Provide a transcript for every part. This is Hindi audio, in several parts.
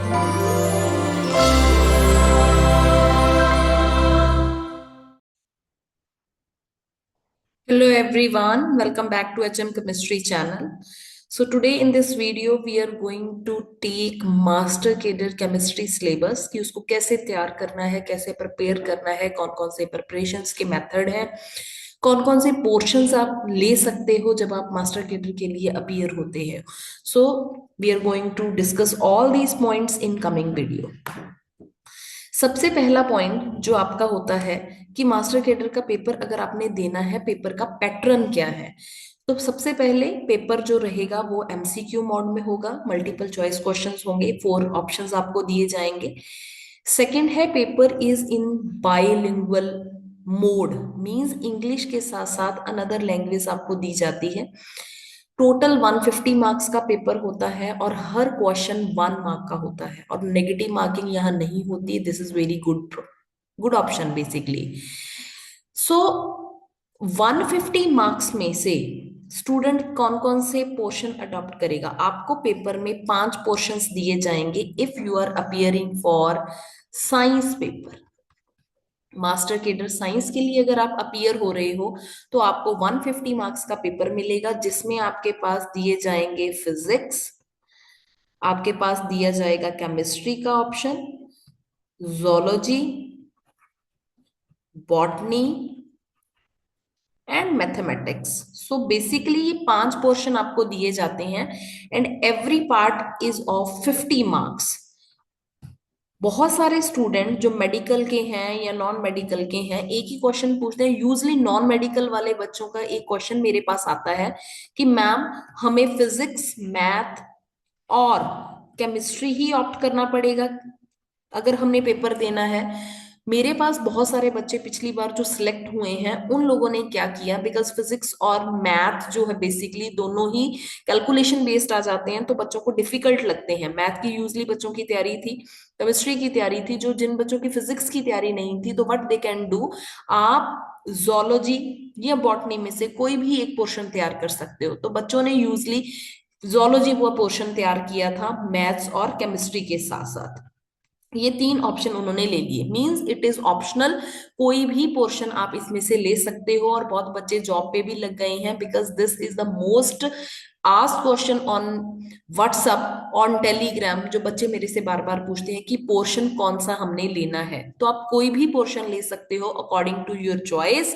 Hello everyone, welcome back to HM Chemistry channel. So today in this video we are going to take Master Cadre Chemistry syllabus कि उसको कैसे तैयार करना है, कैसे प्रिपेयर करना है, कौन कौन से प्रिपरेशंस के मेथड हैं, कौन कौन से पोर्शंस आप ले सकते हो जब आप मास्टर केडर के लिए अपीयर होते हैं. So we are going to discuss all these points in coming video. सबसे पहला पॉइंट जो आपका होता है कि मास्टर केडर का पेपर अगर आपने देना है, पेपर का पैटर्न क्या है. तो सबसे पहले पेपर जो रहेगा वो एमसीक्यू मोड में होगा, मल्टीपल चॉइस क्वेश्चंस होंगे, 4 ऑप्शंस आपको दिए जाएंगे. सेकंड है paper is in bilingual mode, means English के साथ साथ अनदर लैंग्वेज आपको दी जाती है. टोटल 150 मार्क्स का पेपर होता है और हर क्वेश्चन 1 मार्क का होता है और नेगेटिव मार्किंग यहाँ नहीं होती. This is very good good option basically. So 150 marks में से स्टूडेंट कौन कौन से पोर्शन अडॉप्ट करेगा. आपको पेपर में 5 पोर्शंस दिए जाएंगे if you are appearing for science paper. Master cadre science के लिए अगर आप अपीयर हो रहे हो तो आपको 150 मार्क्स का पेपर मिलेगा जिसमें आपके पास दिए जाएंगे फिजिक्स, आपके पास दिया जाएगा केमिस्ट्री का option, zoology, botany and mathematics. So basically ये 5 पोर्शन आपको दिए जाते हैं and every part is of 50 marks. बहुत सारे स्टूडेंट जो मेडिकल के हैं या नॉन मेडिकल के हैं एक ही क्वेश्चन पूछते हैं. यूजली नॉन मेडिकल वाले बच्चों का एक क्वेश्चन मेरे पास आता है कि मैम हमें फिजिक्स, मैथ और केमिस्ट्री ही ऑप्ट करना पड़ेगा अगर हमने पेपर देना है. मेरे पास बहुत सारे बच्चे पिछली बार जो सिलेक्ट हुए हैं उन लोगों ने क्या किया, बिकॉज फिजिक्स और मैथ जो है बेसिकली दोनों ही कैलकुलेशन बेस्ड आ जाते हैं तो बच्चों को डिफिकल्ट लगते हैं. मैथ की यूजली बच्चों की तैयारी थी, केमिस्ट्री की तैयारी थी. जो जिन बच्चों की फिजिक्स की तैयारी नहीं थी तो व्हाट दे कैन डू, आप जोलॉजी या बॉटनी में से कोई भी एक पोर्शन तैयार कर सकते हो. तो बच्चों ने यूजली जोलॉजी वो पोर्शन तैयार किया था मैथ्स और केमिस्ट्री के साथ साथ. ये 3 ऑप्शन उन्होंने ले लिए, मींस इट इज ऑप्शनल. कोई भी पोर्शन आप इसमें से ले सकते हो और बहुत बच्चे जॉब पे भी लग गए हैं because this is the most asked question on WhatsApp, on Telegram. जो बच्चे मेरे से बार बार पूछते हैं कि पोर्शन कौन सा हमने लेना है, तो आप कोई भी पोर्शन ले सकते हो according to your choice.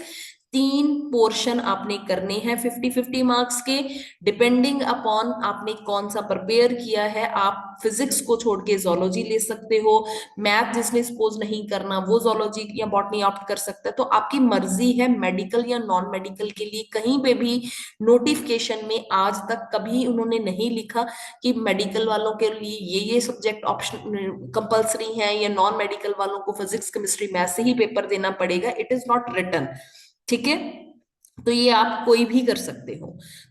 3 portion आपने करने हैं 50-50 मार्क्स के, डिपेंडिंग अपॉन आपने कौन सा प्रिपेयर किया है. आप फिजिक्स को छोड़ के जोलॉजी ले सकते हो, मैथ जिसने सपोज नहीं करना वो जोलॉजी या बॉटनी ऑप्ट कर सकता है. तो आपकी मर्जी है. मेडिकल या नॉन मेडिकल के लिए कहीं पे भी नोटिफिकेशन में आज तक कभी उन्होंने नहीं लिखा कि मेडिकल वालों के लिए ये सब्जेक्ट ऑप्शन कंपलसरी है या नॉन मेडिकल वालों को फिजिक्स, केमिस्ट्री, मैथ से ही पेपर देना पड़ेगा. It is not written. ठीक है, तो ये आप कोई भी कर सकते हो.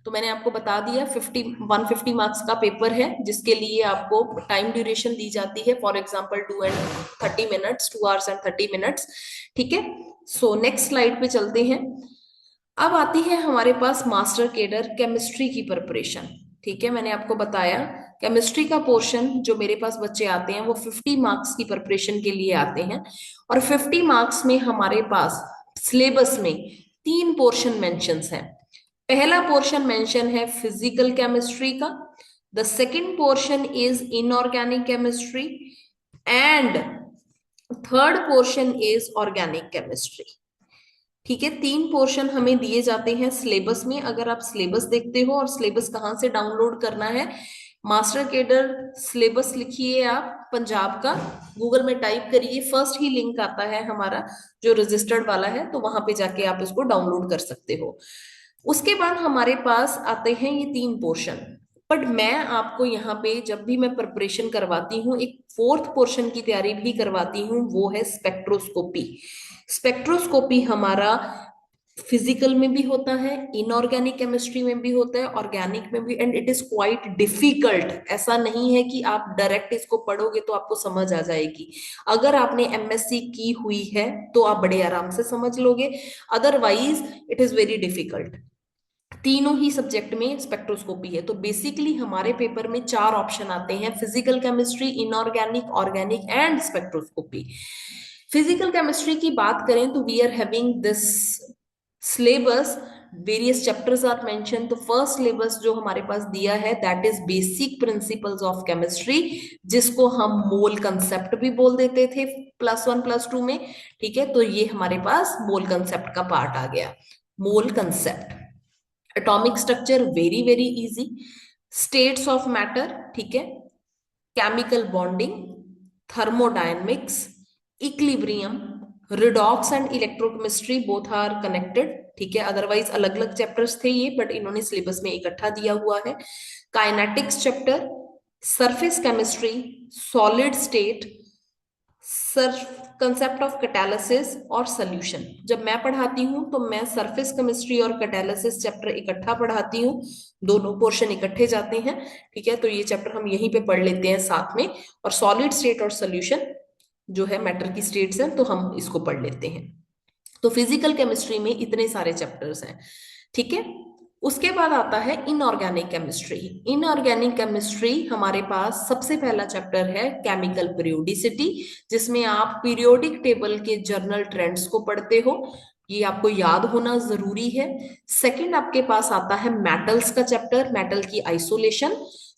तो मैंने आपको बता दिया 150 मार्क्स का पेपर है जिसके लिए आपको टाइम ड्यूरेशन दी जाती है. For example 2 hours and 30 minutes. ठीक है, सो नेक्स्ट स्लाइड पे चलते हैं. अब आती है हमारे पास मास्टर केडर केमिस्ट्री की प्रिपरेशन. ठीक है, मैंने आपको बताया केमिस्ट्री का पोर्शन जो मेरे पास बच्चे आते हैं वो 50 मार्क्स की प्रिपरेशन के लिए आते हैं और 50 मार्क्स में हमारे पास सिलेबस में 3 पोर्शन मेंशंस हैं. पहला पोर्शन मेंशन है फिजिकल केमिस्ट्री का, the second portion is inorganic chemistry and third portion is organic chemistry. ठीक है, 3 पोर्शन हमें दिए जाते हैं सिलेबस में. अगर आप सिलेबस देखते हो, और सिलेबस कहाँ से डाउनलोड करना है, मास्टर केडर सिलेबस लिखिए आप पंजाब का, गूगल में टाइप करिए, फर्स्ट ही लिंक आता है हमारा जो रजिस्टर्ड वाला है, तो वहां पे जाके आप इसको डाउनलोड कर सकते हो. उसके बाद हमारे पास आते हैं ये 3 पोर्शन. बट मैं आपको यहाँ पे जब भी मैं प्रिपरेशन करवाती हूँ एक 4th पोर्शन की तैयारी भी करवाती हूँ, वो है स्पेक्ट्रोस्कोपी. स्पेक्ट्रोस्कोपी हमारा फिजिकल में भी होता है, इनऑर्गेनिक केमिस्ट्री में भी होता है, ऑर्गेनिक में भी, and it is quite difficult. ऐसा नहीं है कि आप डायरेक्ट इसको पढ़ोगे तो आपको समझ आ जाएगी. अगर आपने एमएससी की हुई है तो आप बड़े आराम से समझ लोगे, otherwise it is very difficult. तीनों ही सब्जेक्ट में स्पेक्ट्रोस्कोपी है। तो बेसिकली हमारे पेपर में 4 ऑप्शन आते हैं, physical chemistry, inorganic, organic and spectroscopy. Physical chemistry की बात करें तो we are having this syllabus, various chapters are mention. तो फर्स्ट सिलेबस जो हमारे पास दिया है that is basic principles of chemistry, जिसको हम मोल कंसेप्ट भी बोल देते थे +1 +2 में। ठीक है, तो ये हमारे पास मोल कंसेप्ट का पार्ट आ गया। Mole concept, atomic structure very very easy, states of matter, ठीक है, chemical bonding, thermodynamics, equilibrium, redox and electrochemistry both are connected. ठीक है, अदरवाइज अलग अलग चैप्टर्स थे ये, बट इन्होंने सिलेबस में इकट्ठा दिया हुआ है। Kinetics chapter, surface chemistry, solid state, Surf concept of catalysis और सॉल्यूशन। जब मैं पढ़ाती हूँ तो मैं सरफेस केमिस्ट्री और कैटालिसिस चैप्टर इकट्ठा पढ़ाती हूँ, दोनों पोर्शन इकट्ठे जाते हैं। ठीक है, तो ये चैप्टर हम यहीं पे पढ़ लेते हैं साथ में, और सॉलिड स्टेट और सॉल्यूशन जो है मैटर की स्टेट्स हैं, तो हम इसको पढ़ लेते हैं। तो फिजिकल केमिस्ट्री में इतने सारे चैप्टर्स हैं। ठीक है, उसके बाद आता है इनऑर्गेनिक केमिस्ट्री। इनऑर्गेनिक केमिस्ट्री हमारे पास सबसे पहला चैप्टर है केमिकल पीरियोडिसिटी, जिसमें आप पीरियोडिक टेबल के जर्नल ट्रेंड्स को पढ़ते हो, ये आपको याद होना जरूरी है। सेकंड आपके पास आता है मेटल्स का चैप्टर, मेटल की isolation.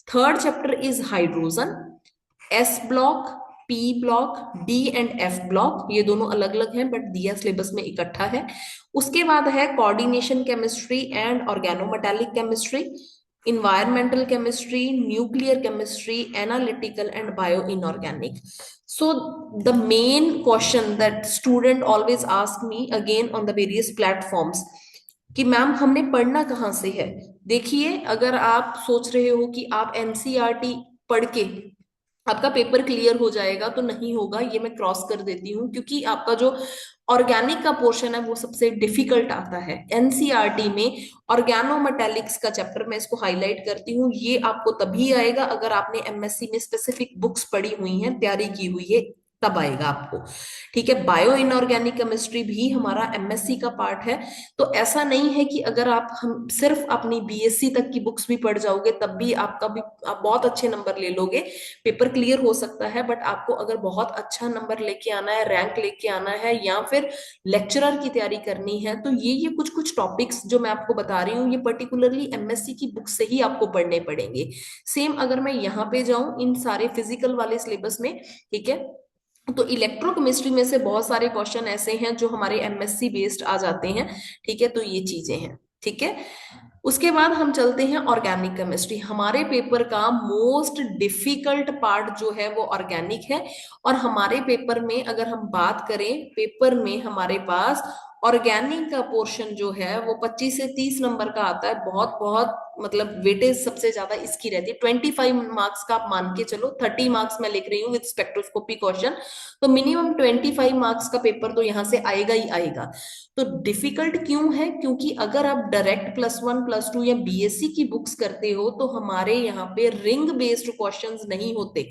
Third chapter is hydrogen, S block, P block, D and F block, ये दोनों अलग अलग हैं बट दिया सिलेबस में इकट्ठा है। उसके बाद है coordination chemistry and organometallic chemistry, environmental chemistry, nuclear chemistry, analytical and bio inorganic. So the main question that student always ask me again on the various platforms कि मैम हमने पढ़ना कहाँ से है। देखिए, अगर आप सोच रहे हो कि आप एनसीईआरटी पढ़ के आपका पेपर क्लियर हो जाएगा, तो नहीं होगा, ये मैं क्रॉस कर देती हूँ, क्योंकि आपका जो ऑर्गेनिक का पोर्शन है वो सबसे डिफिकल्ट आता है एनसीईआरटी में। ऑर्गेनोमेटालिक्स का चैप्टर मैं इसको हाईलाइट करती हूँ, ये आपको तभी आएगा अगर आपने एमएससी में स्पेसिफिक बुक्स पढ़ी हुई हैं, तैयारी की हुई है, तब आएगा आपको। ठीक है, बायो इनऑर्गेनिक केमिस्ट्री भी हमारा एमएससी का पार्ट है। तो ऐसा नहीं है कि अगर हम सिर्फ अपनी बीएससी तक की बुक्स भी पढ़ जाओगे तब भी आपका भी आप बहुत अच्छे नंबर ले लोगे, पेपर क्लियर हो सकता है। बट आपको अगर बहुत अच्छा नंबर लेके आना है, रैंक लेके आना है, या फिर लेक्चरर की तैयारी करनी है, तो ये कुछ कुछ टॉपिक्स जो मैं आपको बता रही हूँ, ये पर्टिकुलरली एमएससी की बुक से ही आपको पढ़ने पड़ेंगे। सेम अगर मैं यहाँ पे जाऊं इन सारे फिजिकल वाले सिलेबस में, ठीक है, तो इलेक्ट्रोकेमिस्ट्री में से बहुत सारे क्वेश्चन ऐसे हैं जो हमारे एमएससी बेस्ड आ जाते हैं। ठीक है, तो ये चीजें हैं। ठीक है, उसके बाद हम चलते हैं ऑर्गेनिक केमिस्ट्री। हमारे पेपर का मोस्ट डिफिकल्ट पार्ट जो है वो ऑर्गेनिक है। और हमारे पेपर में अगर हम बात करें, पेपर में हमारे पास ऑर्गेनिक का पोर्शन जो है वो 25 से 30 नंबर का आता है। बहुत बहुत मतलब वेटेज सबसे ज्यादा इसकी रहती है। 25 मार्क्स का आप मान के चलो, 30 मार्क्स मैं लिख रही हूँ विद स्पेक्ट्रोस्कोपी क्वेश्चन, तो मिनिमम 25 मार्क्स का पेपर तो यहाँ से आएगा ही आएगा। तो डिफिकल्ट क्यों है? क्योंकि अगर आप डायरेक्ट +1 +2 या बीएससी की बुक्स करते हो तो हमारे यहाँ पे रिंग बेस्ड क्वेश्चंस नहीं होते।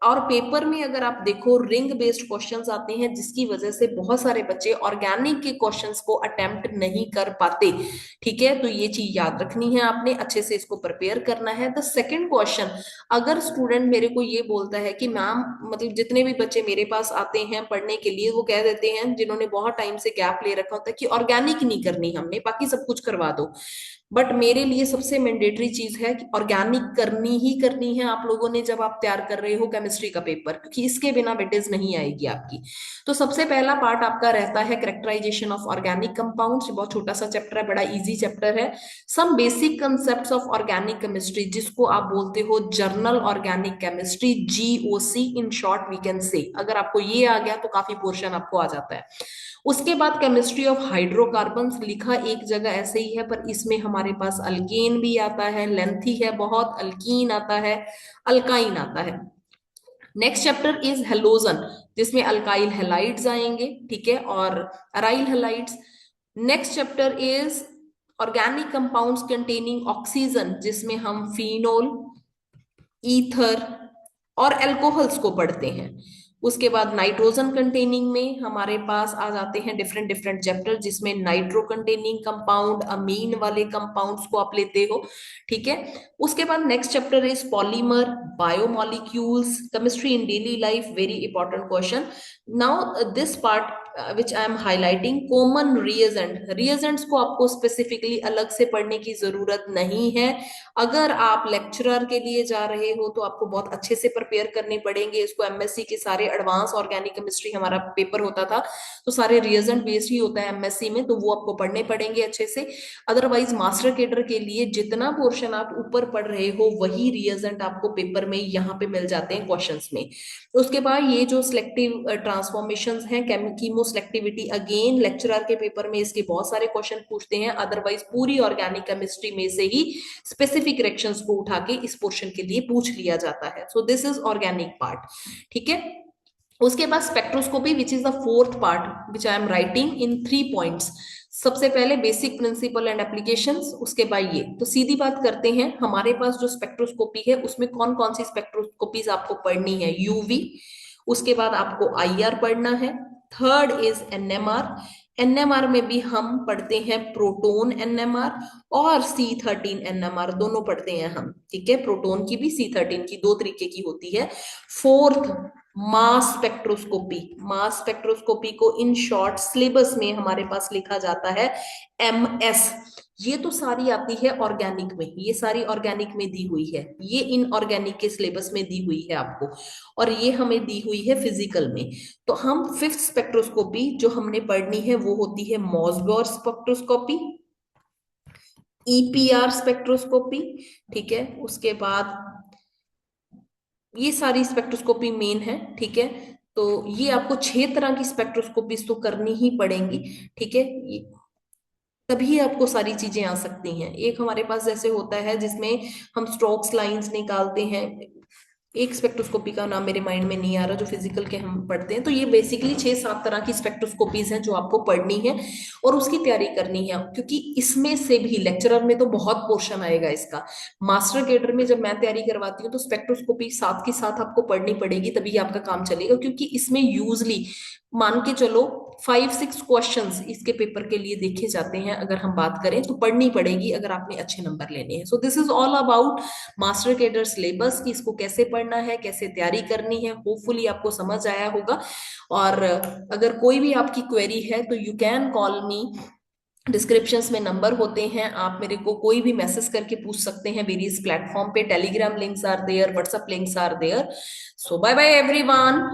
और पेपर में अगर आप देखो रिंग बेस्ड क्वेश्चंस आते हैं, जिसकी वजह से बहुत सारे बच्चे ऑर्गेनिक के क्वेश्चंस को अटेम्प्ट नहीं कर पाते। ठीक है, तो ये चीज याद रखनी है, आपने अच्छे से इसको प्रिपेयर करना है। द सेकंड क्वेश्चन, अगर स्टूडेंट मेरे को ये बोलता है कि मैम, मतलब जितने भी बच्चे मेरे पास आते हैं पढ़ने के लिए, वो कह देते हैं जिन्होंने बहुत टाइम से गैप ले रखा होता है कि ऑर्गेनिक नहीं करनी हमने, बाकी सब कुछ करवा दो। बट मेरे लिए सबसे मैंडेटरी चीज है कि ऑर्गेनिक करनी ही करनी है आप लोगों ने, जब आप तैयार कर रहे हो केमिस्ट्री का पेपर, क्योंकि इसके बिना वेटेज नहीं आएगी आपकी। तो सबसे पहला पार्ट आपका रहता है कैरेक्टराइजेशन ऑफ ऑर्गेनिक कंपाउंड्स। बहुत छोटा सा चैप्टर है, बड़ा इजी चैप्टर है। Some basic concepts of organic chemistry, जिसको आप बोलते हो general organic chemistry, GOC in short we can say. अगर आपको ये आ गया तो काफी पोर्शन आपको आ जाता है। उसके बाद केमिस्ट्री ऑफ हाइड्रोकार्बन्स, लिखा एक जगह ऐसे ही है, पर इसमें हमारे पास अल्केन भी आता है, लेंथी है बहुत, अल्कीन आता है, अल्काइन आता है। नेक्स्ट चैप्टर इज हेलोजन, जिसमें अल्काइल हेलाइड्स आएंगे, ठीक है, और aryl halides. Next chapter is organic compounds containing oxygen, जिसमें हम फिनोल, ईथर और एल्कोहल्स को पढ़ते हैं। उसके बाद नाइट्रोजन कंटेनिंग में हमारे पास आ जाते हैं डिफरेंट डिफरेंट चैप्टर, जिसमें नाइट्रो कंटेनिंग कंपाउंड, अमीन वाले कंपाउंड्स को आप लेते हो, ठीक है। उसके बाद next chapter is polymer, biomolecules, chemistry in daily life, very important question. Now this part which I am highlighting, common reagent, reagents को आपको स्पेसिफिकली अलग से पढ़ने की जरूरत नहीं है। अगर आप लेक्चरर के लिए जा रहे हो तो आपको बहुत अच्छे से प्रिपेयर करने पड़ेंगे इसको। एमएससी के सारे एडवांस ऑर्गेनिक केमिस्ट्री हमारा पेपर होता था, तो सारे रिएजेंट बेस्ड ही होता है एमएससी में, तो वो आपको पढ़ने पड़ेंगे अच्छे से। अदरवाइज मास्टर केडर के लिए जितना पोर्शन आप ऊपर पढ़ रहे हो वही रिएजेंट आपको पेपर में यहाँ पे मिल जाते हैं क्वेश्चंस में। उसके बाद ये जो सिलेक्टिव ट्रांसफॉर्मेशंस हैं, कीमो सिलेक्टिविटी, अगेन लेक्चरर के पेपर में इसके बहुत सारे क्वेश्चन पूछते हैं, अदरवाइज पूरी ऑर्गेनिक केमिस्ट्री में से ही स्पेसिफिक रिएक्शंस को उठा के इस पोर्शन के लिए पूछ लिया जाता है। So this is organic part, ठीक है। उसके बाद spectroscopy which is the fourth part which I am writing in 3 points. सबसे पहले बेसिक प्रिंसिपल एंड एप्लीकेशंस, उसके बाद ये, तो सीधी बात करते हैं, हमारे पास जो स्पेक्ट्रोस्कोपी है उसमें कौन कौन सी स्पेक्ट्रोस्कोपीज आपको पढ़नी है, यूवी, उसके बाद आपको आईआर पढ़ना है, थर्ड इज एनएमआर। एनएमआर में भी हम पढ़ते हैं प्रोटोन एनएमआर और C13 NMR, दोनों पढ़ते हैं हम, ठीक है। प्रोटोन की भी C13 की, दो तरीके की होती है। Fourth, mass spectroscopy. Mass spectroscopy को इन शॉर्ट सिलेबस में हमारे पास लिखा जाता है MS। ये तो सारी आती है ऑर्गेनिक में, ये सारी ऑर्गेनिक में दी हुई है, ये इन ऑर्गेनिक के सिलेबस में दी हुई है आपको, और ये हमें दी हुई है फिजिकल में। तो हम फिफ्थ स्पेक्ट्रोस्कोपी जो हमने पढ़नी है वो होती है मॉसबॉर स्पेक्ट्रोस्कोपी, EPR स्पेक्ट्रोस्कोपी, ठीक है। उसके बाद ये सारी स्पेक्ट्रोस्कोपी मेन है, ठीक है। तो ये आपको 6 तरह की स्पेक्ट्रोस्कोपीज तो करनी ही पड़ेंगी, ठीक है। तभी आपको सारी चीजें आ सकती हैं। एक हमारे पास जैसे होता है जिसमें हम स्ट्रोक्स लाइंस निकालते हैं, एक स्पेक्ट्रोस्कोपी का नाम मेरे माइंड में नहीं आ रहा, जो फिजिकल के हम पढ़ते हैं। तो ये बेसिकली 6-7 तरह की स्पेक्ट्रोस्कोपीज हैं जो आपको पढ़नी है और उसकी तैयारी करनी है, क्योंकि इसमें से भी लेक्चरर में तो बहुत पोर्शन आएगा इसका। मास्टर केडर में जब मैं तैयारी करवाती हूँ तो स्पेक्ट्रोस्कोपी साथ के साथ आपको पढ़नी पड़ेगी, तभी आपका काम चलेगा, क्योंकि इसमें यूजली मान के चलो 5-6 क्वेश्चंस इसके पेपर के लिए देखे जाते हैं। अगर हम बात करें तो पढ़नी पड़ेगी अगर आपने अच्छे नंबर लेने हैं। So this is all about master cadre syllabus की, इसको कैसे पढ़ना है, कैसे तैयारी करनी है। होपफुली आपको समझ आया होगा, और अगर कोई भी आपकी क्वेरी है तो you can call me. Descriptions में नंबर होते हैं, आप मेरे को कोई भी मैसेज करके पूछ सकते हैं वेरियस प्लेटफॉर्म पे। Telegram links are there, WhatsApp links are there. So bye bye everyone.